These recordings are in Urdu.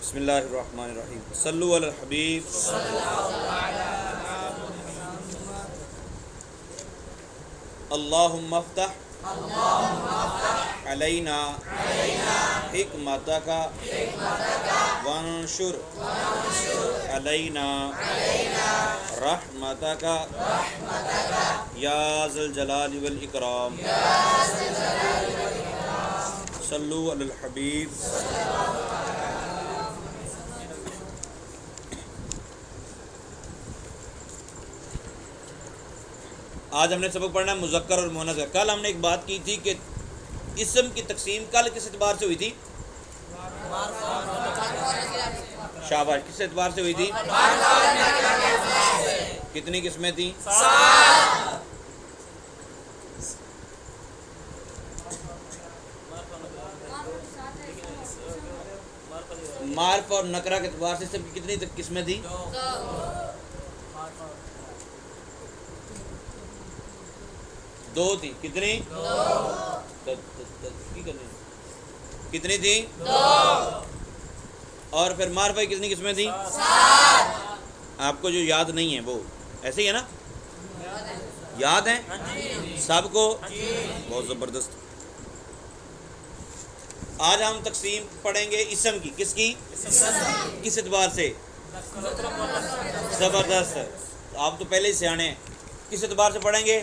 بسم اللہ الرحمن الرحیم صلو علی الحبیب اللہم افتح علینا حکمتک وانشر علینا رحمتک یا ذی الجلال والاکرام صلو علی الحبیب. آج ہم نے سبق پڑھنا ہے مذکر اور مؤنث کا. کل ہم نے ایک بات کی تھی کہ اسم کی تقسیم کل کس اعتبار سے ہوئی تھی؟ شاباش. کس اعتبار سے ہوئی تھی؟ کتنی قسمیں تھیں؟ معرفہ اور نکرہ کے اعتبار سے سب کی کتنی قسمیں تھیں؟ دو تھی. کتنی؟ کتنی تھی؟ اور پھر معرفہ کی کتنی قسمیں تھیں؟ آپ کو جو یاد نہیں ہے وہ ایسے ہی ہے نا؟ یاد ہیں سب کو؟ بہت زبردست. آج ہم تقسیم پڑھیں گے اسم کی. کس کی؟ کس اعتبار سے؟ زبردست. آپ تو پہلے ہی سیانے ہیں. کس اعتبار سے پڑھیں گے؟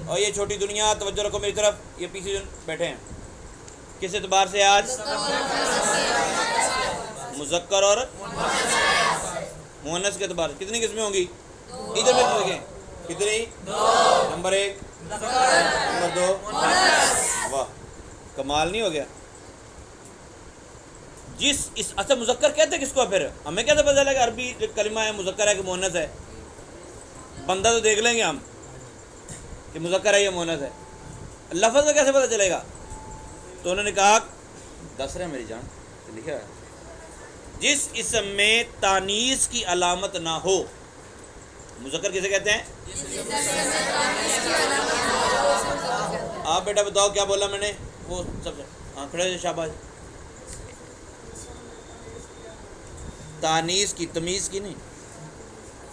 اور یہ چھوٹی دنیا توجہ رکھو میری طرف. یہ پیچھے جو بیٹھے ہیں کس اعتبار سے آج؟ مذکر اور مؤنث کے اعتبار سے. کتنی قسمیں ہوں گی؟ ادھر میں دیکھیں. کتنی؟ Number 1، number 2. واہ کمال نہیں ہو گیا؟ اچھا مذکر کہتے ہیں کس کو؟ پھر ہمیں کیسے پتہ چلے گا عربی کلمہ ہے مذکر ہے کہ مؤنث ہے؟ بندہ تو دیکھ لیں گے ہم کہ مذکر ہے یا مؤنث ہے. لفظ میں کیسے پتہ چلے گا؟ تو انہوں نے کہا دس رہے میری جان لکھا ہے جس اسم میں تانیث کی علامت نہ ہو. مذکر کسے کہتے ہیں؟ آپ بیٹا بتاؤ کیا بولا میں نے؟ وہ سب کھڑے سے شاباش. تانیث کی، تمیز کی نہیں،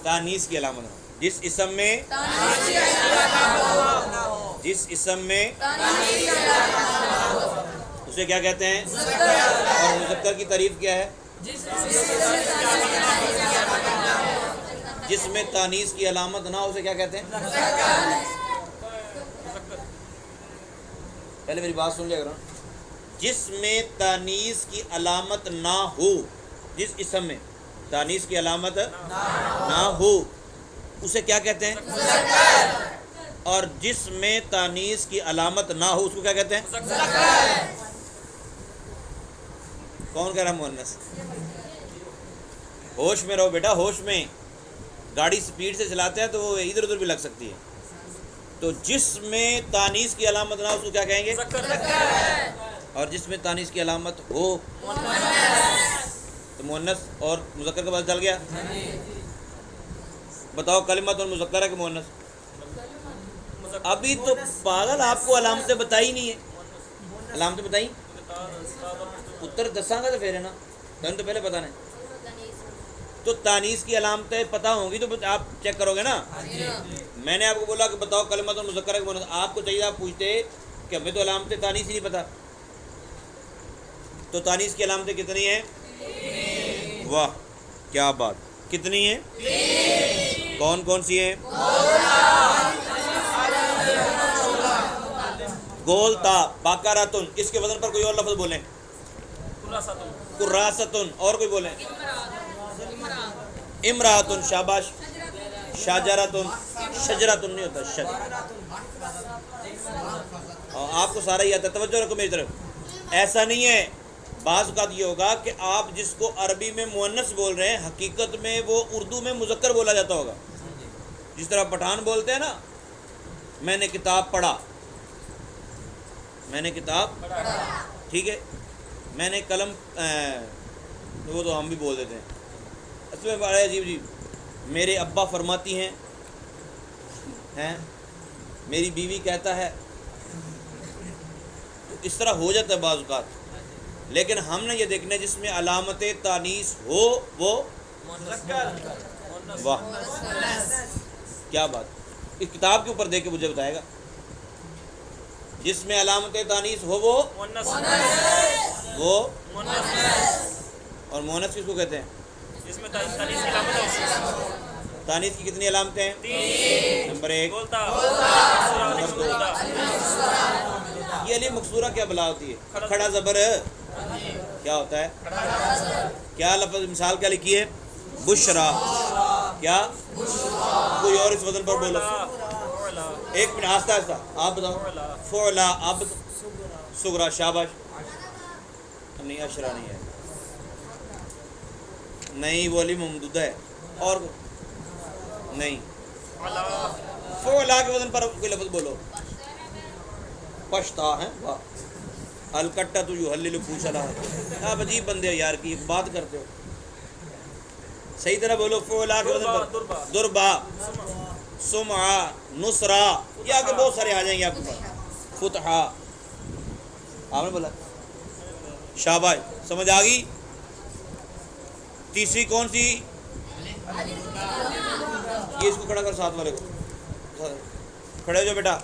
تانیث کی علامت ہو. جس اسم میں اسے کیا کہتے ہیں؟ اور مذکر کی تعریف کیا ہے؟ جس میں تانیث کی علامت نہ ہو اسے کیا کہتے ہیں؟ پہلے میری بات سن لیا کرو. جس میں تانیث کی علامت نہ ہو، جس اسم میں تانیث کی علامت نہ ہو اسے کیا کہتے ہیں؟ اور جس میں تانیث کی علامت نہ ہو اس کو کیا کہتے ہیں؟ کون کہہ رہا مؤنث؟ ہوش میں رہو بیٹا، ہوش میں. گاڑی سپیڈ سے چلاتے ہیں تو وہ ادھر ادھر بھی لگ سکتی ہے. تو جس میں تانیث کی علامت نہ ہو اس کو کیا کہیں گے؟ اور جس میں تانیث کی علامت ہو تو مؤنث اور مذکر کا پتہ چل گیا. بتاؤ کلمۃ اور مذکر ہے کہ مؤنث؟ ابھی تو پاگل آپ کو علامتیں بتائی نہیں ہے. علامتیں بتائیں اتر دساں گا تو پھر ہے نا، تمہیں تو پہلے پتہ نہیں. تو تانیث کی علامتیں پتہ ہوں گی تو آپ چیک کرو گے نا. میں نے آپ کو بولا کہ بتاؤ کلمۃ اور مذکر ہے کہ مؤنث، آپ کو چاہیے آپ پوچھتے کہ ہمیں تو علامتیں تانیث ہی نہیں پتہ. تو تانیث کی علامتیں کتنی ہیں؟ واہ کیا بات. کتنی ہیں؟ کون کون سی ہیں؟ گول تا، باقاراتن. اس کے وزن پر کوئی اور لفظ بولیں. قراستن. اور کوئی بولیں. امراتن. شاباش. شاجراتن. شجراتن نہیں ہوتا شجر. اور آپ کو سارا ہی آتا ہے. توجہ رکھو میری طرف. ایسا نہیں ہے، بعض اوقات یہ ہوگا کہ آپ جس کو عربی میں مؤنث بول رہے ہیں حقیقت میں وہ اردو میں مذکر بولا جاتا ہوگا. جس طرح پٹھان بولتے ہیں نا، میں نے کتاب پڑھا، میں نے کتاب ٹھیک ہے، میں نے قلم وہ تو ہم بھی بول دیتے ہیں. اصل میں بڑا عجیب جی. میرے ابا فرماتی ہیں میری بیوی کہتا ہے. تو اس طرح ہو جاتا ہے بعض اوقات. لیکن ہم نے یہ دیکھنا ہے جس میں علامت تانیث ہو وہ واہ کیا بات، اس کتاب کے اوپر دیکھ کے مجھے بتائے گا، جس میں علامت تانیث ہو وہ اور مونس کس کو کہتے ہیں؟ جس میں تانیث کی علامت ہو۔ تانیث کی کتنی علامتیں ہیں؟ نمبر 1 یہ علی مقصورہ کیا بلا ہوتی ہے؟ کھڑا زبر کیا ہوتا ہے؟ کیا لفظ مثال کیا لکھی ہے؟ بشرا، کیا کوئی اور اس وزن پر بولو، ایک منٹ آہستہ آہستہ آپ بتاؤ، فعلا، آپ سغرا، شاباش، نہیں اشرا نہیں ہے، نہیں وہ علی ممدودہ ہے، اور نہیں، فعلا کے وزن پر کوئی لفظ بولو، پشتا ہے، واہ، الکٹا تو یحلل پوچھلا، آپ عجیب بندے ہو یار، کی بات کرتے ہو، صحیح طرح بولو، فعلا کے وزن پر دربا، سمعا، نصرا، یہ آگے بہت سارے آ جائیں گے آپ کے پاس، فتحا، آپ نے بولا، شاباش، سمجھ آ گئی؟ تیسری کون سی؟ یہ اس کو کھڑا کر، ساتھ والے کو کھڑے ہو جاؤ بیٹا۔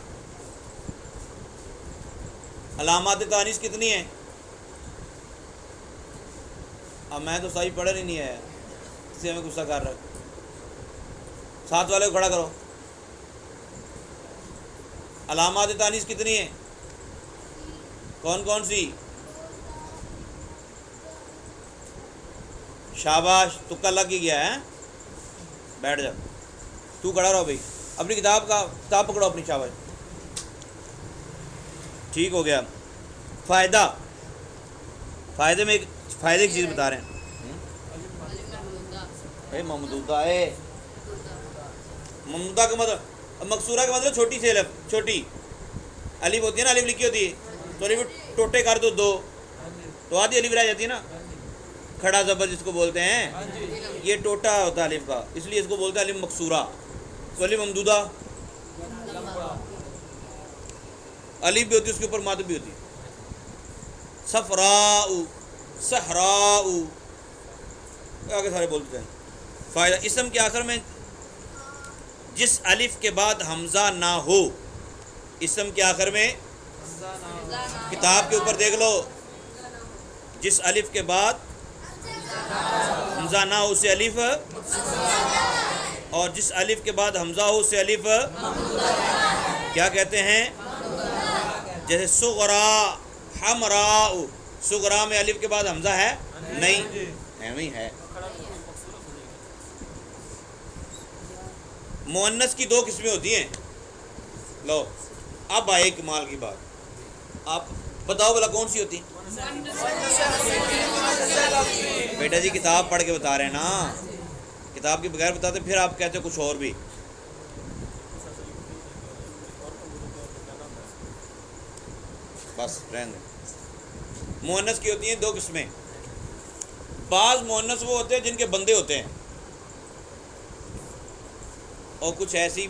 علامات تانیث کتنی ہیں؟ اب میں تو صحیح پڑھ ہی نہیں ہے، اس سے ہمیں غصہ کر رہا ہے، ساتھ والے کو کھڑا کرو۔ علامات تانیث کتنی ہیں؟ کون کون سی؟ شاباش، تکا لگ ہی گیا ہے، بیٹھ جا، تو کھڑا رہو بھائی، اپنی کتاب پکڑو اپنی، شاباش، ٹھیک ہو گیا۔ فائدے میں ایک فائدے کی چیز بتا رہے ہیں، ممدودہ ہے، ممدودہ کا مطلب، مقصورہ کا مطلب چھوٹی سی الف، چھوٹی الف ہوتی ہے نا، الف لکھی ہوتی ہے تو الف ٹوٹے کر دو تو آدھی الف رہ جاتی ہے نا، کھڑا زبر جس کو بولتے ہیں، یہ ٹوٹا ہوتا ہے الف کا، اس لیے اس کو بولتے ہیں الف مقصورہ، تو الف ممدودہ، الف بھی ہوتی ہے اس کے اوپر مد بھی ہوتی ہے، صفراء، صحراء، آگے سارے بولتے ہیں۔ فائدہ، اسم کے آخر میں جس الف کے بعد حمزہ نہ ہو، اسم کے آخر میں، کتاب کے اوپر دیکھ لو، جس الف کے بعد حمزہ نہ ہو اسے الف، اور جس الف کے بعد حمزہ ہو اسے الف کیا کہتے ہیں؟ جیسے صغرا، حمراء، صغرا میں الف کے بعد حمزہ ہے نہیں، نہیں ہے۔ مؤنث کی 2 قسمیں ہوتی ہیں، لو اب آئے کمال کی بات، آپ بتاؤ بلا کون سی ہوتی؟ بیٹا جی کتاب پڑھ کے بتا رہے ہیں نا، کتاب کے بغیر بتاتے پھر آپ کہتے کچھ اور بھی، بس رہنے دیں۔ مؤنث کی ہوتی ہیں 2 قسمیں، بعض مؤنث وہ ہوتے ہیں جن کے بندے ہوتے ہیں، اور کچھ ایسی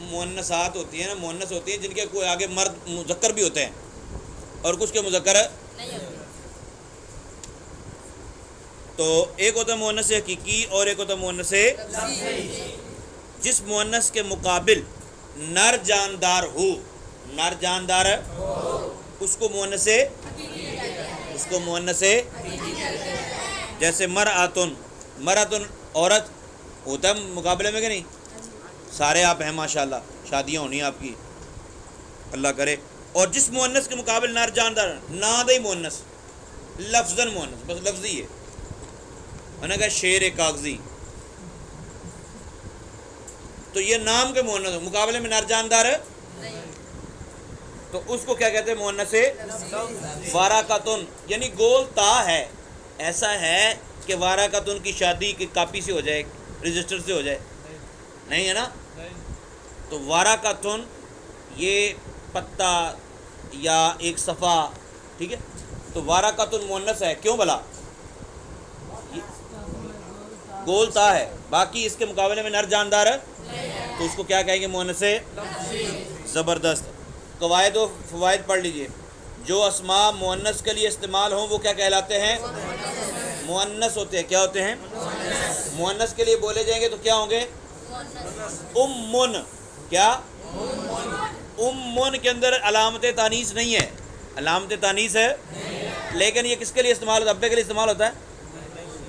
مؤنثات ہوتی ہیں نا، مؤنث ہوتی ہیں جن کے کوئی آگے مرد مذکر بھی ہوتے ہیں اور کچھ کے مذکر نہیں ہوتے۔ تو ایک ہوتا ہے مؤنث حقیقی اور ایک ہوتا ہے مؤنث جس مؤنث کے مقابل نر جاندار ہو، نر جاندار اس کو مؤنث، اس کو مؤنث، جیسے مرأتن، مرأتن عورت ہوتا ہے مقابلے میں کہ نہیں؟ سارے آپ ہیں ماشاءاللہ، شادیاں ہونی ہیں آپ کی، اللہ کرے۔ اور جس مؤنث کے مقابل نر جاندار، نادی مؤنث، لفظاً مؤنث، بس لفظی ہے، میں نے کہا شیر کاغذی، تو یہ نام کے مؤنث مقابلے میں نر جاندار ہے، تو اس کو کیا کہتے ہیں؟ مؤنث وارقۃن، یعنی گول تا ہے، ایسا ہے کہ وارقۃن کی شادی کی کاپی سے ہو جائے، رجسٹر سے ہو جائے، نہیں ہے نا؟ تو وارقۃن یہ پتا یا ایک صفحہ، ٹھیک ہے، تو وارقۃن مؤنث ہے، کیوں بلا؟ گول تا ہے، باقی اس کے مقابلے میں نر جاندار ہے تو اس کو کیا کہیں گے؟ مؤنث۔ زبردست، قواعد و فوائد پڑھ لیجئے۔ جو اسماء مؤنث کے لیے استعمال ہوں وہ کیا کہلاتے ہیں؟ مؤنث ہوتے ہیں. کیا ہوتے ہیں؟ مؤنث کے لیے بولے جائیں گے تو کیا ہوں گے؟ امن. کیا؟ امن کے اندر علامت تانیث نہیں ہے. علامت تانیث ہے لیکن یہ کس کے لیے استعمال ہوتا ہے؟ ابے کے لیے استعمال ہوتا ہے.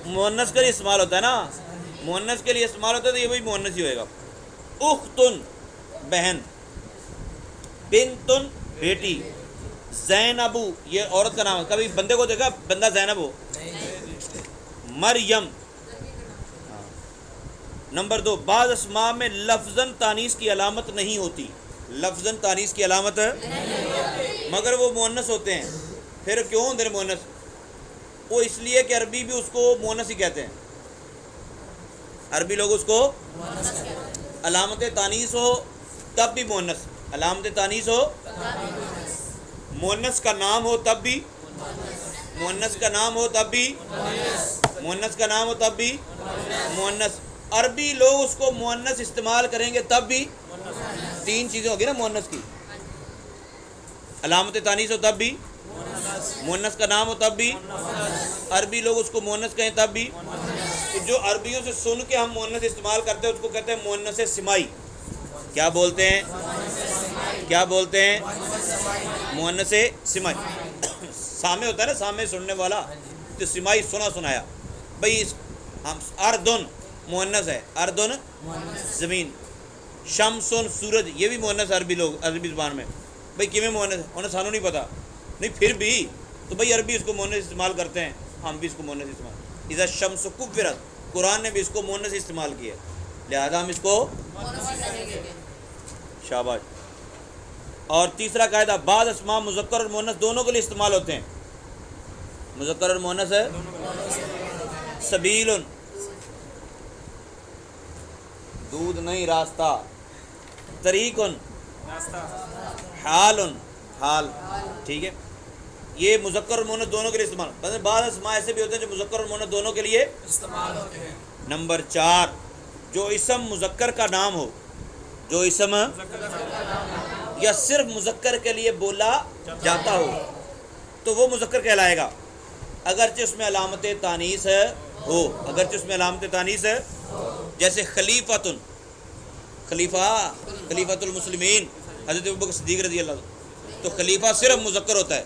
مؤنث کے لیے استعمال ہوتا ہے نا. مؤنث کے لیے استعمال ہوتا ہے تو یہ وہی مؤنث ہی ہوئے گا. اختن بہن، بنتن بیٹی، زینبو یہ عورت کا نام ہے. کبھی بندے کو دیکھا بندہ زینب ہو؟ مریم. نمبر 2، بعض اسماء میں لفظاً تانیث کی علامت نہیں ہوتی. لفظاً تانیث کی علامت مگر وہ مؤنث ہوتے ہیں. پھر کیوں ہوتے ہیں مؤنث؟ وہ اس لیے کہ عربی بھی اس کو مؤنث ہی کہتے ہیں. عربی لوگ اس کو علامت تانیث ہو تب بھی مؤنث، علامت تانیث ہو مؤنث کا نام ہو تب بھی، مؤنث کا نام ہو تب بھی، مؤنث کا نام ہو تب بھی مؤنث. عربی لوگ اس کو مؤنث استعمال کریں گے تب بھی. 3 چیزیں ہوگی نا مؤنث کی، علامت تانیث ہو تب بھی، مؤنث کا نام ہو تب بھی، عربی لوگ اس کو مؤنث کہیں تب بھی. تو جو عربیوں سے سن کے ہم مؤنث استعمال کرتے ہیں اس کو کہتے ہیں مؤنث سمائی. کیا بولتے ہیں؟ کیا بولتے ہیں؟ مؤنث سمائی. سامع ہوتا ہے نا، سامع سننے والا، تو سمائی سنا سنایا. بھئی ہم اردن مؤنث ہے، اردن زمین. شمسن سورج یہ بھی مؤنث عربی لوگ عربی زبان میں. بھئی کیویں مؤنث ہے؟ انہیں سانو نہیں پتا. نہیں پھر بھی تو بھئی عربی اس کو مؤنث استعمال کرتے ہیں، ہم بھی اس کو مؤنث استعمال. اذا الشمس کورت، قرآن نے بھی اس کو مؤنث استعمال کیا، لہذا ہم اس کو شاباش. اور تیسرا قاعدہ، بعض اسماء مذکر اور مؤنث دونوں کے لیے استعمال ہوتے ہیں. مذکر اور مؤنث ہے. سبیل دودھ نہیں راستہ، طریق حال حال. ٹھیک ہے، یہ مذکر اور مؤنث دونوں کے لیے استعمال. بعض اسماء ایسے بھی ہوتے ہیں جو مذکر اور مؤنث دونوں کے لیے استعمال ہوتے ہیں. نمبر 4، جو اسم مذکر کا نام ہو، جو اسم یا صرف مذکر کے لیے بولا جاتا ہو تو وہ مذکر کہلائے گا، اگرچہ اس میں علامت تانیث ہو. اگرچہ اس میں علامت تانیث ہے، جیسے خلیفتن، خلیفۃ المسلمین حضرت ابوبکر صدیق رضی اللہ عنہ. تو خلیفہ صرف مذکر ہوتا ہے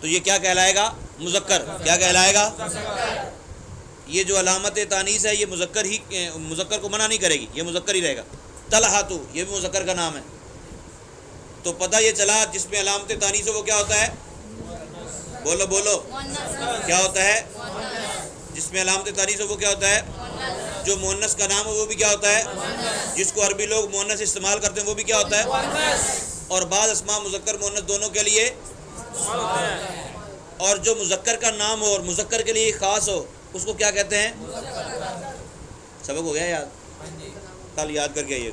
تو یہ کیا کہلائے گا؟ مذکر. کیا کہلائے گا؟ یہ جو علامت تانیث ہے یہ مذکر کو منع نہیں کرے گی، یہ مذکر ہی رہے گا. طلحہ یہ بھی مذکر کا نام ہے. تو پتہ یہ چلا جس میں علامت تانیث ہے وہ کیا ہوتا ہے؟ بولو بولو، کیا ہوتا ہے؟ جس میں علامت تانیث ہے وہ کیا ہوتا ہے؟ جو مؤنث کا نام ہے وہ بھی کیا ہوتا ہے؟ جس کو عربی لوگ مؤنث استعمال کرتے ہیں وہ بھی کیا ہوتا ہے؟ اور بعض اسماء مذکر مؤنث دونوں کے لیے، اور جو مذکر کا نام ہو اور مذکر کے لیے خاص ہو اس کو کیا کہتے ہیں؟ سبق ہو گیا یاد؟ کل یاد کر کے آئیے.